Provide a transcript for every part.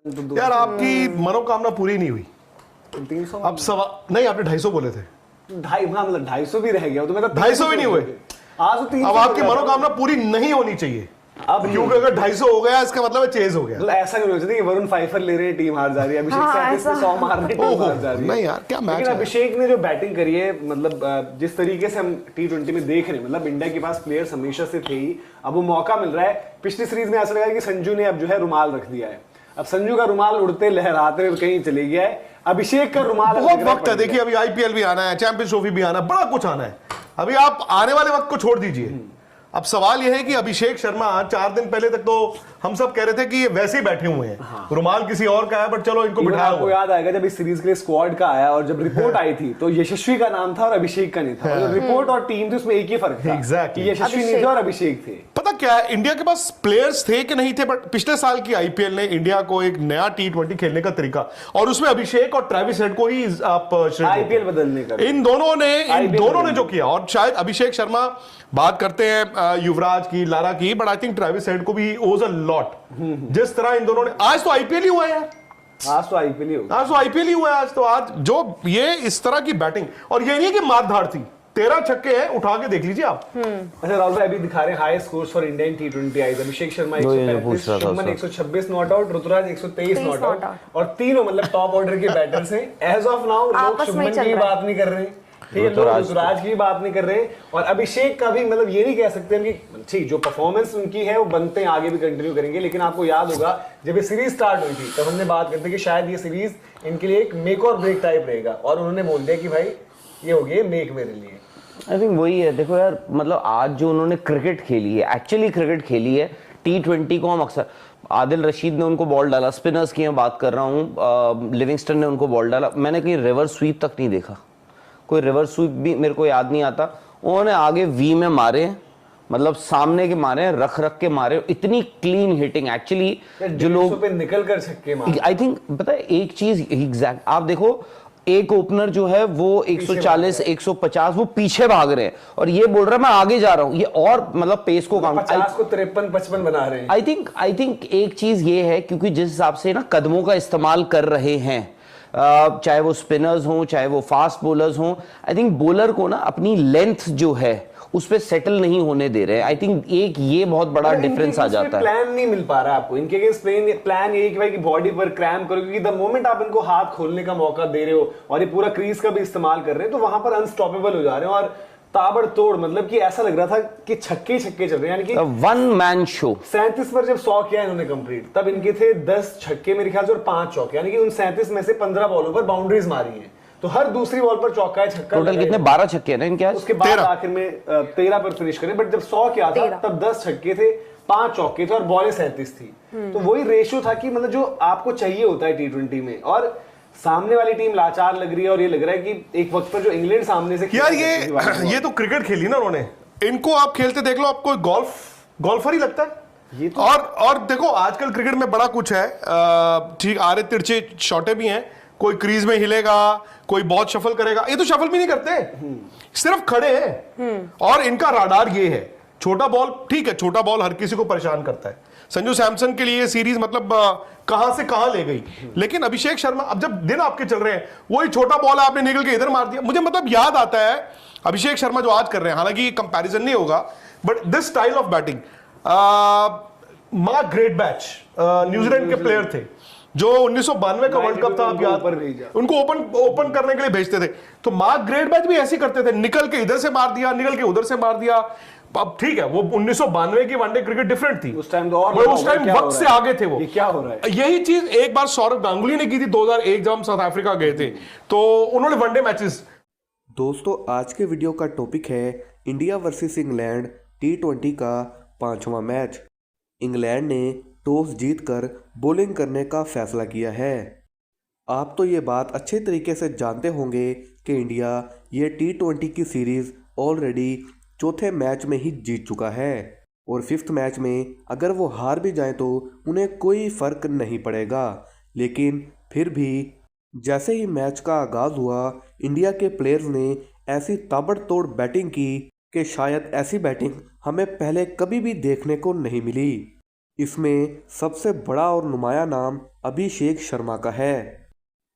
यार आपकी मनोकामना पूरी नहीं हुई। 300 अब सवा नहीं, आपने 250 बोले थे। 250 भी रह गया तो मतलब 250 भी नहीं हुए। आज तो 300 अब आपकी मनोकामना पूरी नहीं होनी चाहिए। अब क्योंकि अगर 250 हो गया इसका मतलब चेज हो गया। मतलब ऐसा नहीं हो सकता कि वरुण फाइफर ले रहे हैं, टीम हार जा रही है, अभिषेक 37 पे 100 मार रहे हैं, टीम हार जा रही है। नहीं यार, क्या मैच लेकिन है। अभिषेक ने जो बैटिंग करी है, मतलब जिस तरीके से हम T20 में देख रहे हैं, मतलब इंडिया के पास प्लेयर्स हमेशा से थे ही, अब वो मौका मिल रहा है। पिछली सीरीज में ऐसा लगा कि संजू ने अब जो है रुमाल रख दिया है। अब संजू का रुमाल उड़ते लहराते हुए कहीं चले गया है। अभिषेक का रुमाल बहुत वक्त है। देखिए अभी आईपीएल भी आना है, चैंपियंस ट्रॉफी भी आना है, बड़ा कुछ आना है। अभी आप आने वाले वक्त को छोड़ दीजिए। अब सवाल यह है कि अभिषेक शर्मा 4 दिन पहले तक तो हम सब कह रहे थे कि ये वैसे ही बैठे हुए हैं। हाँ। रुमाल किसी और का है, बट चलो इनको बिठाया। आपको याद आएगा जब इस सीरीज के लिए स्क्वाड का आया और जब रिपोर्ट आई थी तो यशस्वी का नाम था और अभिषेक का नहीं था। हाँ। रिपोर्ट और टीम थी उसमें एक ही फर्क था। एग्जैक्टली। यशस्वी नहीं थे और अभिषेक थे। पता क्या है, इंडिया के पास प्लेयर्स थे कि नहीं थे, बट पिछले साल की आईपीएल ने इंडिया को एक नया T20 खेलने का तरीका, और उसमें अभिषेक और ट्रेविस हेड को ही आप आईपीएल बदलने का इन दोनों ने जो किया। और शायद अभिषेक शर्मा बात करते हैं युवराज की, लारा की, but I think Travis head को भी ओज अ लॉट। जिस तरह इन दोनों ने, आज तो आईपीएल ही हुआ है यार। आज तो आईपीएल ही हुआ। आज तो आईपीएल ही हुआ है। आज तो आज जो ये इस तरह की बैटिंग, और ये नहीं है कि मार धाड़ थी, 13 छक्के हैं, उठा के देख लीजिए आप। अच्छा राहुल भाई, अभी दिखा रहे हैं high scores for Indian T20 Is. Abhishek Sharma 135, Shubman 126 not out, Ruturaj 123 not out, और तीनों मतलब टॉप ऑर्डर के बैटर्स हैं। एज ऑफ नाउ लोग शुभमन की बात नहीं कर रहे, ठीक है, लोग ऋतुराज की बात नहीं कर रहे, और अभिषेक का भी मतलब ये नहीं कह सकते कि ठीक जो परफॉर्मेंस उनकी है वो बनते हैं, आगे भी कंटिन्यू करेंगे। लेकिन आपको याद होगा जब ये सीरीज स्टार्ट हुई थी तब हमने बात करते कि शायद ये सीरीज इनके लिए एक मेक और ब्रेक टाइप रहेगा, और उन्होंने बोल दिया कि भाई ये हो गया मेक मेरे लिए। आई थिंक वही है। देखो यार, मतलब आज जो उन्होंने क्रिकेट खेली है, एक्चुअली क्रिकेट खेली है। T20 को हम अक्सर, आदिल रशीद ने उनको बॉल डाला, स्पिनर्स की मैं बात कर रहा हूँ, लिविंगस्टन ने उनको बॉल डाला, मैंने कहीं रिवर्स स्वीप तक नहीं देखा। कोई रिवर्स स्वीप भी मेरे को याद नहीं आता। उन्होंने आगे वी में मारे, मतलब सामने के मारे, रख के मारे, इतनी क्लीन हिटिंग। एक्चुअली जो लोग पे निकल कर छक्के मारे, आई थिंक पता है एक चीज एग्जैक्ट, आप देखो एक ओपनर जो है वो 140 150 वो पीछे भाग रहे हैं, और ये बोल रहा है मैं आगे जा रहा हूं। ये और मतलब पेस को 50 को 53 55 बना रहे हैं। आई थिंक एक चीज ये है, क्योंकि जिस हिसाब से ना कदमों का इस्तेमाल कर रहे हैं, चाहे वो स्पिनर्स हों चाहे वो फास्ट बोलर्स हों, आई थिंक बॉलर को ना अपनी लेंथ जो है उस पे सेटल नहीं होने दे रहे हैं। आई थिंक एक ये बहुत बड़ा डिफरेंस आ जाता है। प्लान नहीं मिल पा रहा आपको इनके अगेंस्ट। प्लान ये कि भाई कि बॉडी पर क्रैम्प करो, क्योंकि द मोमेंट आप इनको हाथ खोलने का मौका दे रहे हो और ये पूरा क्रीज का भी इस्तेमाल कर रहे हैं, तो वहां पर अनस्टॉपेबल हो जा रहे हैं। और ताबड़तोड़, मतलब कि ऐसा लग रहा था कि छक्के छक्के चल रहे हैं, यानी कि वन मैन शो। 37 पर जब 100 किया इन्होंने कंप्लीट, तब इनके थे 10 छक्के मेरे ख्याल से और 5 चौके, यानी कि उन 37 में से 15 बॉलों पर बाउंड्रीज मारी हैं। तो हर दूसरी बॉल पर चौका है, छक्का। टोटल कितने? 12 छक्के हैं ना इनके आज। उसके बाद आखिर में 13 पर फिनिश करे, बट जब 100 किया था तब 10 छक्के थे, 5 चौके थे और बॉलें 37 थी। तो वही रेशियो था कि मतलब जो आपको चाहिए होता है T20 में। और सामने वाली टीम लाचार लग रही है, और ये लग रहा है कि एक वक्त पर जो इंग्लैंड सामने से यार ये तो क्रिकेट खेली ना उन्होंने, इनको आप खेलते देख लो, आपको गोल्फर ही लगता है ये तो। और देखो आजकल क्रिकेट में बड़ा कुछ है, ठीक आरे तिरछे शॉटे भी हैं, कोई क्रीज में हिलेगा, कोई बहुत शफल करेगा, ये तो शफल भी नहीं करते, सिर्फ खड़े हैं। और इनका राडार ये है, छोटा बॉल, ठीक है छोटा बॉल हर किसी को परेशान करता है। संजू सैमसन के लिए सीरीज मतलब कहां से कहां ले गई, लेकिन अभिषेक शर्मा, अब जब दिन आपके चल रहे हैं, वही छोटा बॉल आपने निकल के इधर मार दिया। मुझे मतलब याद आता है अभिषेक शर्मा जो आज कर रहे हैं, हालांकि कंपैरिजन नहीं होगा, but this style of batting, mark ग्रेटबैच New Zealand के प्लेयर थे जो 1992 का वर्ल्ड कप था, आप याद, उनको ओपन करने के लिए भेजते थे। तो मार्क ग्रेटबैच भी ऐसे करते थे, निकल के इधर से मार दिया, निकल के उधर से मार दिया। अब ठीक है, वो 1992 की वनडे क्रिकेट डिफरेंट थी, उस टाइम तो और उस टाइम वक्त से आगे थे वो। ये क्या हो रहा है? यही चीज एक बार सौरव गांगुली ने की थी 2001 जब हम साउथ अफ्रीका गए थे, तो उन्होंने वनडे मैचेस। दोस्तों आज के वीडियो का टॉपिक है इंडिया वर्सेस इंग्लैंड T20 का 5वां मैच। इंग्लैंड ने टॉस जीतकर बॉलिंग करने का फैसला किया है। आप तो ये बात अच्छे तरीके से जानते होंगे कि इंडिया ये T20 की सीरीज़ ऑलरेडी चौथे मैच में ही जीत चुका है, और 5th मैच में अगर वो हार भी जाएं तो उन्हें कोई फ़र्क नहीं पड़ेगा। लेकिन फिर भी जैसे ही मैच का आगाज़ हुआ, इंडिया के प्लेयर्स ने ऐसी ताबड़तोड़ बैटिंग की कि शायद ऐसी बैटिंग हमें पहले कभी भी देखने को नहीं मिली। इसमें सबसे बड़ा और नुमाया नाम अभिषेक शर्मा का है,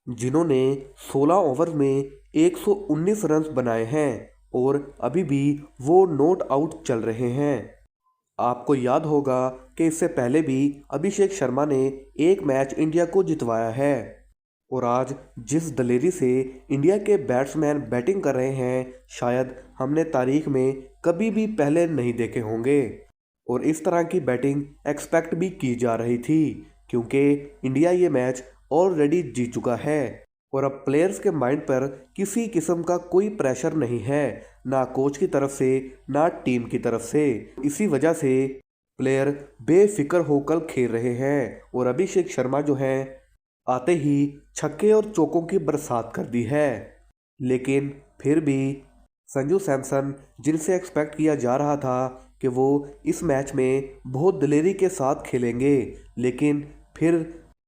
जिन्होंने 16 ओवर में 119 रन बनाए हैं और अभी भी वो नॉट आउट चल रहे हैं। आपको याद होगा कि इससे पहले भी अभिषेक शर्मा ने एक मैच इंडिया को जितवाया है और आज जिस दलेरी से इंडिया के बैट्समैन बैटिंग कर रहे हैं, शायद हमने तारीख में कभी भी पहले नहीं देखे होंगे। और इस तरह की बैटिंग एक्सपेक्ट भी की जा रही थी, क्योंकि इंडिया ये मैच ऑलरेडी जीत चुका है और अब प्लेयर्स के माइंड पर किसी किस्म का कोई प्रेशर नहीं है, ना कोच की तरफ से ना टीम की तरफ से। इसी वजह से प्लेयर बेफिक्र होकर खेल रहे हैं और अभिषेक शर्मा जो हैं आते ही छक्के और चौकों की बरसात कर दी है। लेकिन फिर भी संजू सैमसन, जिनसे एक्सपेक्ट किया जा रहा था कि वो इस मैच में बहुत दिलेरी के साथ खेलेंगे, लेकिन फिर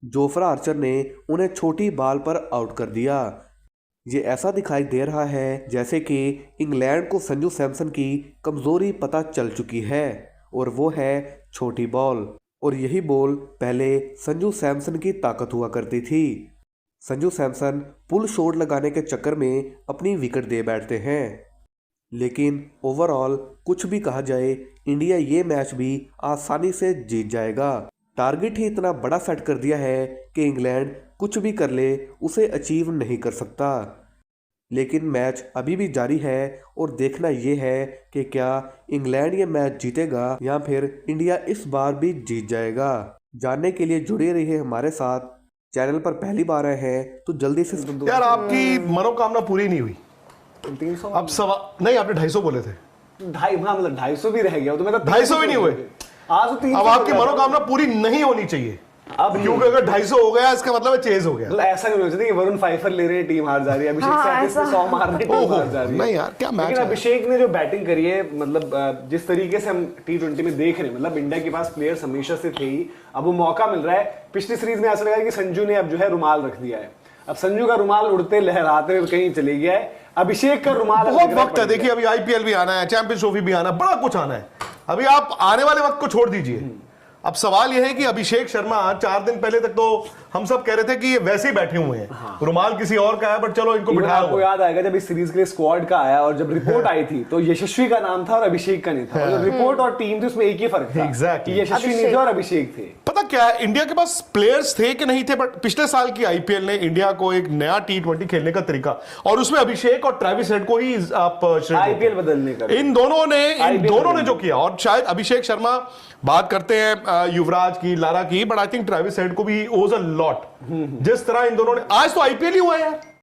जोफ्रा आर्चर ने उन्हें छोटी बाल पर आउट कर दिया। ये ऐसा दिखाई दे रहा है जैसे कि इंग्लैंड को संजू सैमसन की कमज़ोरी पता चल चुकी है और वो है छोटी बॉल। और यही बॉल पहले संजू सैमसन की ताकत हुआ करती थी। संजू सैमसन पुल शॉट लगाने के चक्कर में अपनी विकेट दे बैठते हैं। लेकिन ओवरऑल कुछ भी कहा जाए, इंडिया ये मैच भी आसानी से जीत जाएगा। टारगेट ही इतना बड़ा सेट कर दिया है कि इंग्लैंड कुछ भी कर ले उसे अचीव नहीं कर सकता। लेकिन मैच अभी भी जारी है और देखना ये है कि क्या इंग्लैंड ये मैच जीतेगा या फिर इंडिया इस बार भी जीत जाएगा। जानने के लिए जुड़े रहिए हमारे साथ। चैनल पर पहली बार आए हैं तो जल्दी से यार आपकी मनोकामना पूरी नहीं हुई। 300 अब सवा नहीं, आपने 250 बोले थे। मतलब 250 भी रह गया तो मैं तो 250 भी नहीं हुए। आज तो 300 अब आपकी मनोकामना पूरी नहीं होनी चाहिए, अब क्योंकि अगर 250 हो गया इसका मतलब है चेज हो गया। मतलब ऐसा नहीं होना चाहिए कि वरुण फाइफर ले रहे हैं, टीम हार जा रही है, अभिषेक सैंतीस पे 100 मार रहे हैं, टीम हार जा रही है। नहीं यार, क्या मैच लेकिन है। अभिषेक ने जो बैटिंग करी है, मतलब जिस तरीके से हम T20 में देख रहे हैं, मतलब इंडिया के पास प्लेयर्स हमेशा से थे ही, अब वो मौका मिल रहा है। पिछली सीरीज में ऐसा लगा कि संजू ने अब जो है रुमाल रख दिया है। अब संजू का रुमाल उड़ते लहराते हुए कहीं चले गया है। अभिषेक का रुमाल बहुत वक्त है, देखिए अभी IPL भी आना है, चैंपियंस ट्रॉफी भी आना है, बड़ा कुछ आना है। अभी आप आने वाले वक्त को छोड़ दीजिए। अब सवाल यह है कि अभिषेक शर्मा 4 दिन पहले तक तो हम सब कह रहे थे कि ये वैसे ही बैठे हुए हैं, रुमाल किसी और का है, बट चलो इनको बिठाया आपको हुआ। याद आएगा जब इस सीरीज के लिए स्क्वाड का आया और जब रिपोर्ट आई थी तो यशस्वी का नाम था और अभिषेक का नहीं था। और रिपोर्ट और टीम थी उसमें एक ही फर्क था। Exactly. कि यशस्वी नहीं थे और अभिषेक थे। पता क्या है, इंडिया के पास प्लेयर्स थे कि नहीं थे, बट पिछले साल की IPL ने इंडिया को एक नया T20 खेलने का तरीका, और उसमें अभिषेक और ट्रेविस हेड को ही आप IPL बदलने का इन दोनों ने जो किया। और शायद अभिषेक शर्मा, बात करते हैं युवराज की, लारा की, but I think Travis head को भी ओज अ लॉट। जिस तरह इन दोनों ने, आज तो IPL ही हुआ है यार।